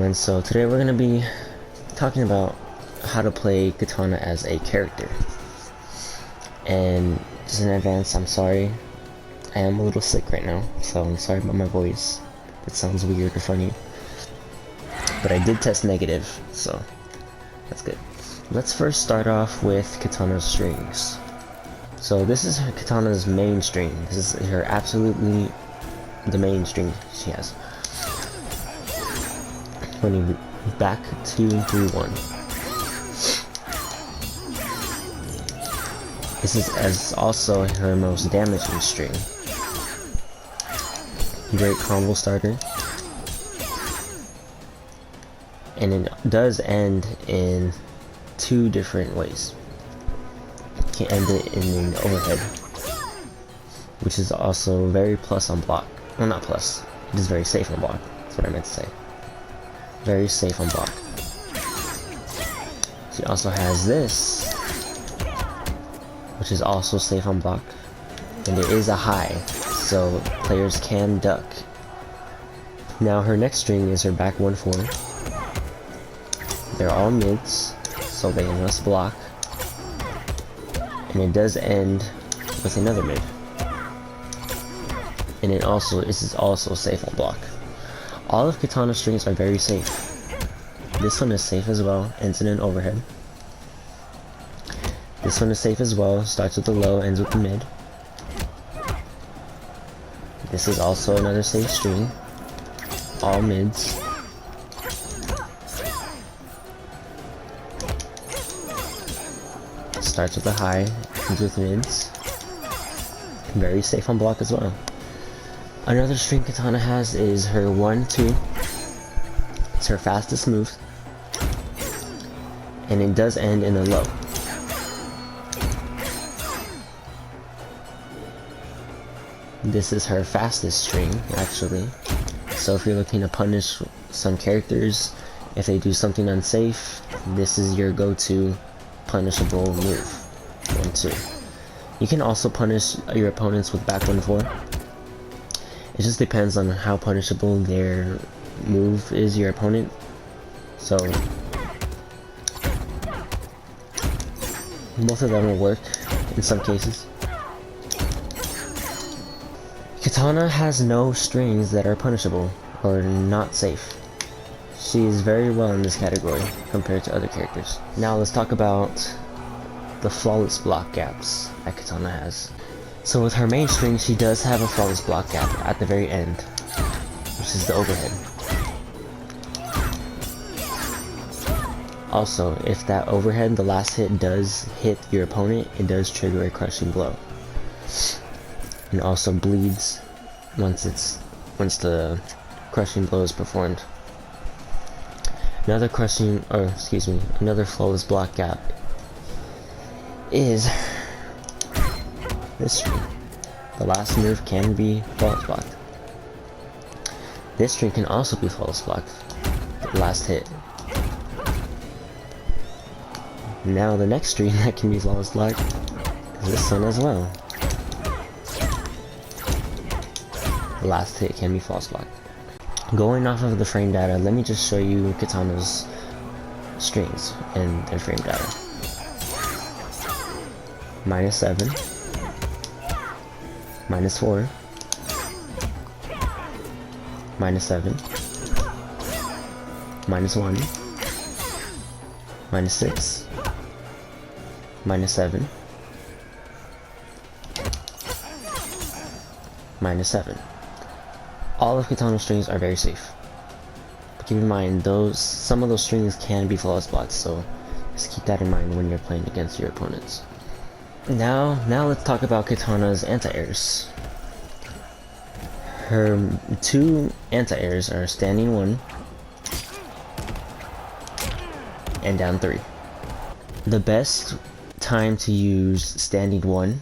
everyone, so today we're going to be talking about how to play Kitana as a character. And just in advance, I'm sorry, I am a little sick right now, so I'm sorry about my voice. It sounds weird or funny, but I did test negative, so that's good. Let's first start off with Kitana's strings. So this is Kitana's main string. This is her absolutely the main string she has. Running back 2 3 1. This is also her most damaging string. Great combo starter. And it does end in 2 different ways. You can end it in an overhead, which is also very plus on block. Well, not plus. It is very safe on block. That's what I meant to say. Very safe on block. She also has this, which is also safe on block, and it is a high, so players can duck. Now her next string is her back 1-4. They're all mids, so they must block, and it does end with another mid, and it also is also safe on block. All of Kitana's strings are very safe. This one is safe as well, ends in an overhead. This one is safe as well, starts with the low, ends with the mid. This is also another safe string, all mids. Starts with a high, ends with mids. Very safe on block as well. Another string Kitana has is her 1-2. It's her fastest move, and it does end in a low. This is her fastest string, actually. So if you're looking to punish some characters, if they do something unsafe, this is your go-to punishable move. 1-2. You can also punish your opponents with back 1-4. It just depends on how punishable their move is, your opponent. So both of them will work in some cases. Kitana has no strings that are punishable or not safe. She is very well in this category compared to other characters. Now let's talk about the flawless block gaps that Kitana has. So with her main string, she does have a flawless block gap at the very end, which is the overhead. Also, if that overhead, the last hit, does hit your opponent, it does trigger a crushing blow. And also bleeds once the crushing blow is performed. Another flawless block gap is this string. The last move can be flawless blocked. This string can also be flawless blocked. The last hit. Now the next string that can be flawless blocked is this one as well. The last hit can be flawless blocked. Going off of the frame data, let me just show you Kitana's strings and their frame data. -7. -4, -7, -1, -6, -7, -7. All of Kitana's strings are very safe. But keep in mind, some of those strings can be flawless blocks, so just keep that in mind when you're playing against your opponents. Now let's talk about Kitana's anti-airs. Her 2 anti-airs are standing 1 and down 3. The best time to use standing 1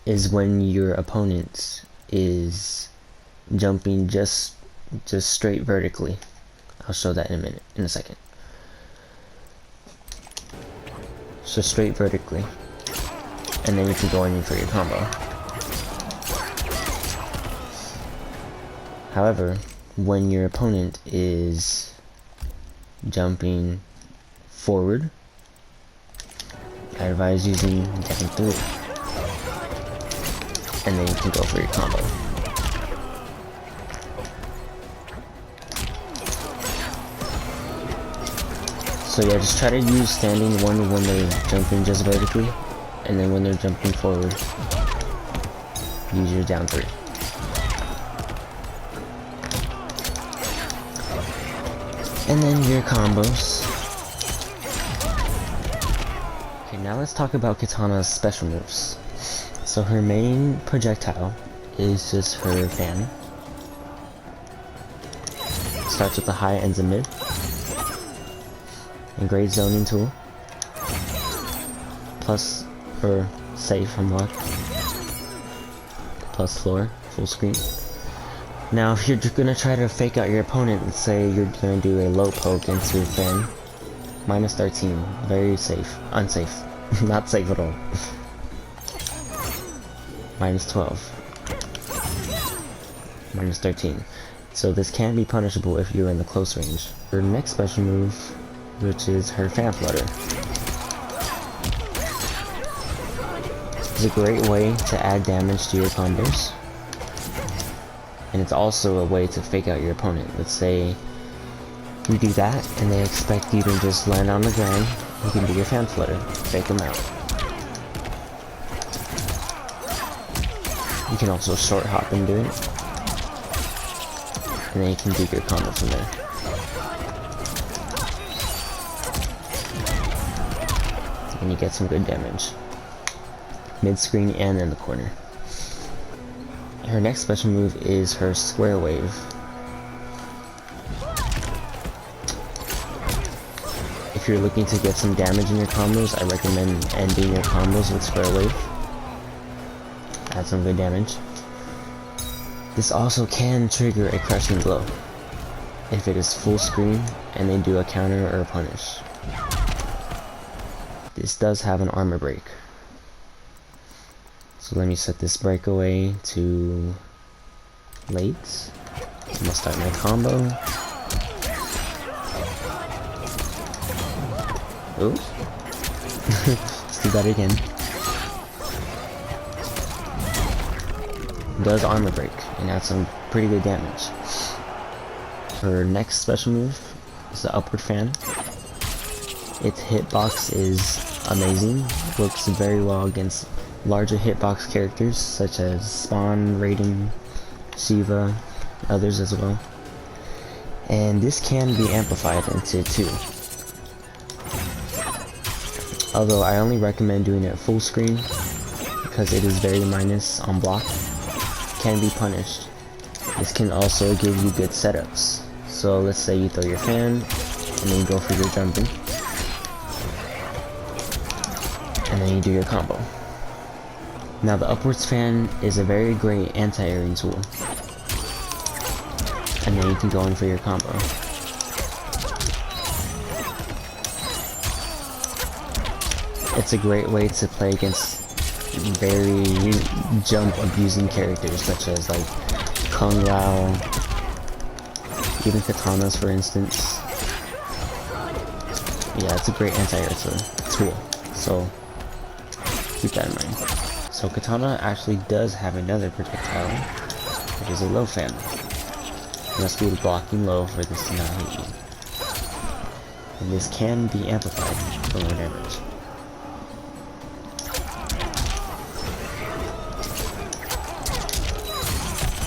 is when your opponent is jumping just straight vertically. I'll show that in a second. So straight vertically, and then you can go in for your combo. However, when your opponent is jumping forward, I advise using down 3, and then you can go for your combo. So yeah, just try to use standing 1 when they're jumping just vertically, and then when they're jumping forward, use your down 3. And then your combos. Okay, now let's talk about Kitana's special moves. So her main projectile is just her fan. Starts with the high, ends in mid. And great zoning tool. Plus, or safe unlock. Plus floor, full screen. Now, if you're gonna try to fake out your opponent, let's say you're gonna do a low poke into fan, minus 13, very safe, unsafe, not safe at all. Minus 12, minus 13. So this can be punishable if you're in the close range. Her next special move, which is her Fan Flutter, is a great way to add damage to your combos. And it's also a way to fake out your opponent. Let's say you do that, and they expect you to just land on the ground. You can do your Fan Flutter, fake them out. You can also short hop and do it. And then you can do your combo from there. And you get some good damage. Mid-screen and in the corner. Her next special move is her Square Wave. If you're looking to get some damage in your combos, I recommend ending your combos with Square Wave. Add some good damage. This also can trigger a Crushing Blow if it is full screen and they do a counter or a punish. This does have an armor break. So let me set this breakaway to late. I'm gonna start my combo. Oops. Let's do that again. Does armor break and adds some pretty good damage. Her next special move is the Upward Fan. Its hitbox is amazing. Works very well against larger hitbox characters such as Spawn, Raiden, Shiva, others as well. And this can be amplified into 2. Although I only recommend doing it full screen because it is very minus on block. Can be punished. This can also give you good setups. So let's say you throw your fan and then you go for your jumping. And then you do your combo. Now the Upwards Fan is a very great anti-airing tool. And then you can go in for your combo. It's a great way to play against very jump abusing characters such as like Kung Lao, even Katanas for instance. Yeah, it's a great anti-air tool. So keep that in mind. So Kitana actually does have another projectile, which is a low fan. You must be blocking low for this to not hit you. And this can be amplified for more damage.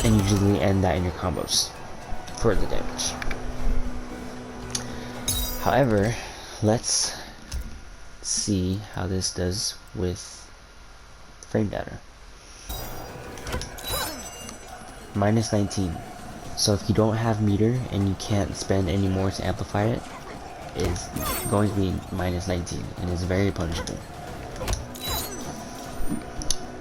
And usually end that in your combos for the damage. However, let's see how this does with frame data. Minus 19. So if you don't have meter and you can't spend any more to amplify it, it's going to be minus 19 and is very punishable.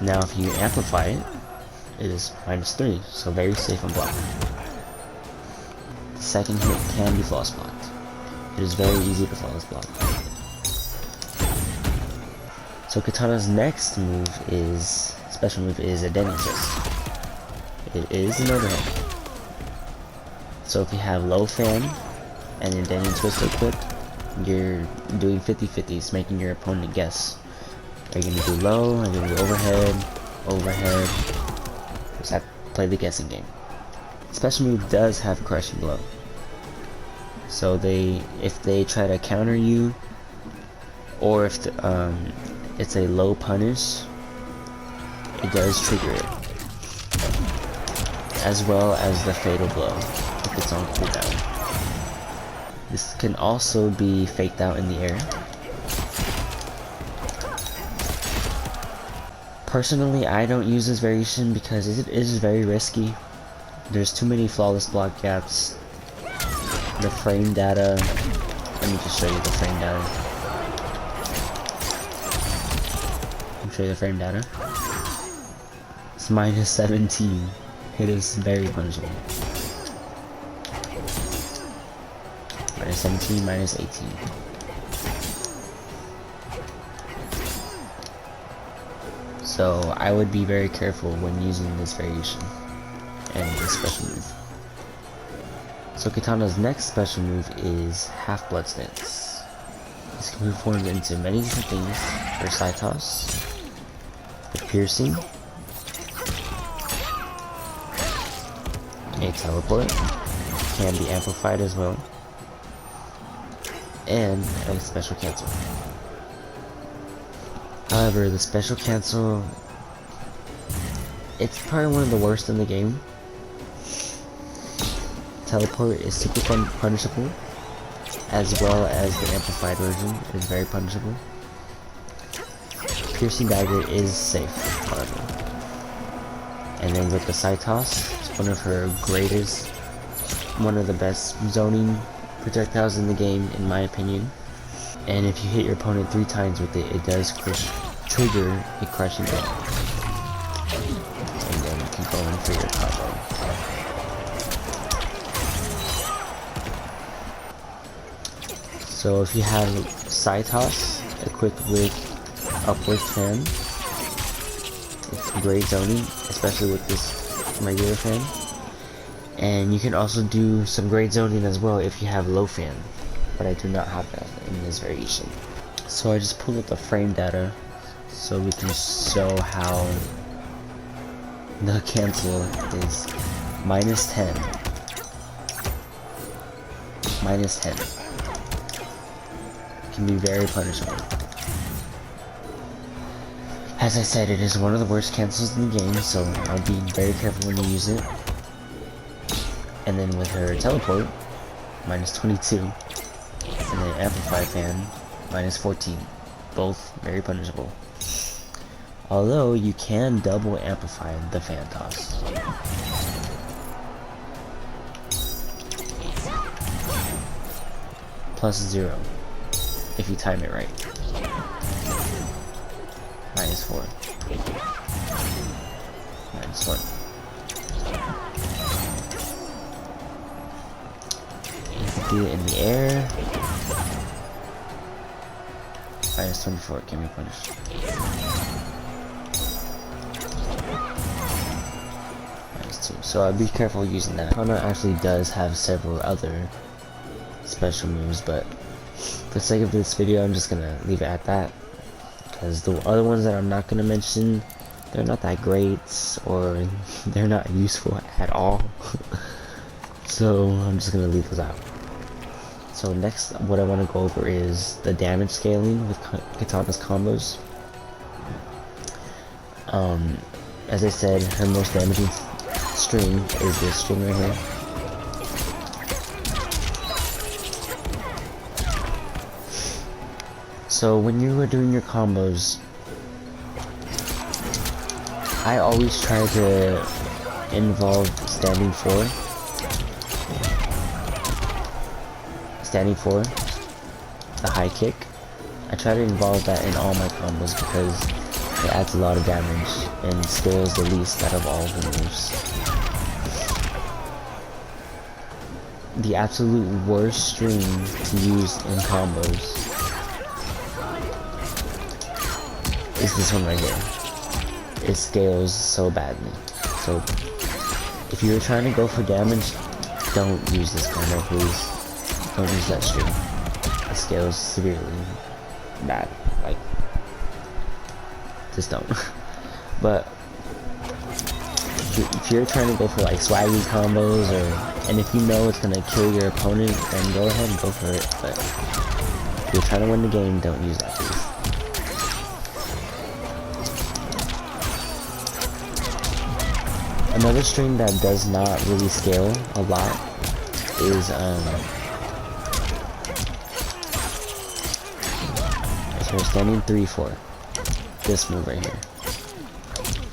Now if you amplify it, it is minus 3, so very safe and blocked. The second hit can be flawless blocked. It is very easy to flawless block. So Kitana's next move is, special move is Edenian Twist. It is an overhead. So if you have low fan and Edenian Twist equipped, you're doing 50-50s, making your opponent guess. Are you gonna do low? Are you gonna do overhead? Overhead? Just have to play the guessing game. Special move does have crushing blow. So if they try to counter you, or if it's a low punish, it does trigger it. As well as the fatal blow if it's on cooldown. This can also be faked out in the air. Personally, I don't use this variation because it is very risky. There's too many flawless block gaps. The frame data, let me just show you the frame data. Let me show you the frame data. It's minus 17. It is very punishable. Minus 17, minus 18. So I would be very careful when using this variation and this special move. So Kitana's next special move is Half Blood Stance. This can be formed into many different things. For side toss, the piercing, a teleport, can be amplified as well, and a special cancel. However, the special cancel, it's probably one of the worst in the game. Teleport is super punishable, as well as the amplified version is very punishable. Piercing dagger is safe, however. And then with the side toss, it's one of the best zoning projectiles in the game, in my opinion. And if you hit your opponent 3 times with it, it does trigger a crushing blow. And then you can go in for your combo. So if you have side toss equipped with upward fan, it's great zoning, especially with this regular fan. And you can also do some great zoning as well if you have low fan, but I do not have that in this variation. So I just pulled up the frame data so we can show how the cancel is minus 10. Minus 10. Can be very punishable. As I said, it is one of the worst cancels in the game, so I'll be very careful when you use it. And then with her teleport, minus 22. And then amplify fan, minus 14. Both very punishable. Although you can double amplify the fan toss. Plus 0. If you time it right. Minus 4. Minus 1. You can do it in the air. Minus 24 can be punished. Minus 2. So I'd be careful using that. Kitana actually does have several other special moves, but for the sake of this video, I'm just gonna leave it at that. Because the other ones that I'm not gonna mention, they're not that great, or they're not useful at all. So I'm just gonna leave those out. So next, what I want to go over is the damage scaling with Kitana's combos. As I said, her most damaging string is this string right here. So when you are doing your combos, I always try to involve standing 4. Standing 4, the high kick. I try to involve that in all my combos because it adds a lot of damage and scales the least out of all of the moves. The absolute worst string to use in combos is this one right here. It scales so badly. So if you're trying to go for damage, don't use this combo, please. Don't use that string. It scales severely bad. Like, just don't. But if you're trying to go for like swaggy combos, and if you know it's gonna kill your opponent, then go ahead and go for it. But if you're trying to win the game, don't use that, please. Another string that does not really scale a lot is standing 3-4. This move right here.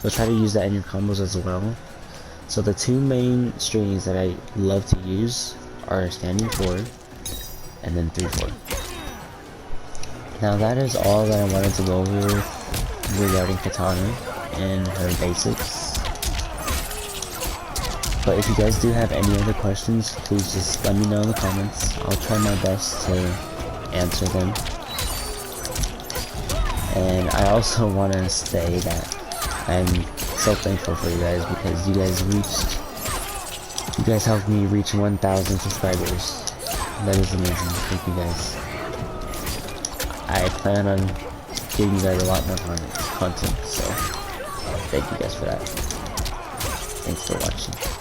So try to use that in your combos as well. So the two main strings that I love to use are standing 4 and then 3-4. Now that is all that I wanted to go over regarding Kitana and her basics. But if you guys do have any other questions, please just let me know in the comments. I'll try my best to answer them. And I also want to say that I'm so thankful for you guys, because you guys helped me reach 1,000 subscribers. That is amazing. Thank you guys. I plan on giving you guys a lot more content, so thank you guys for that. Thanks for watching.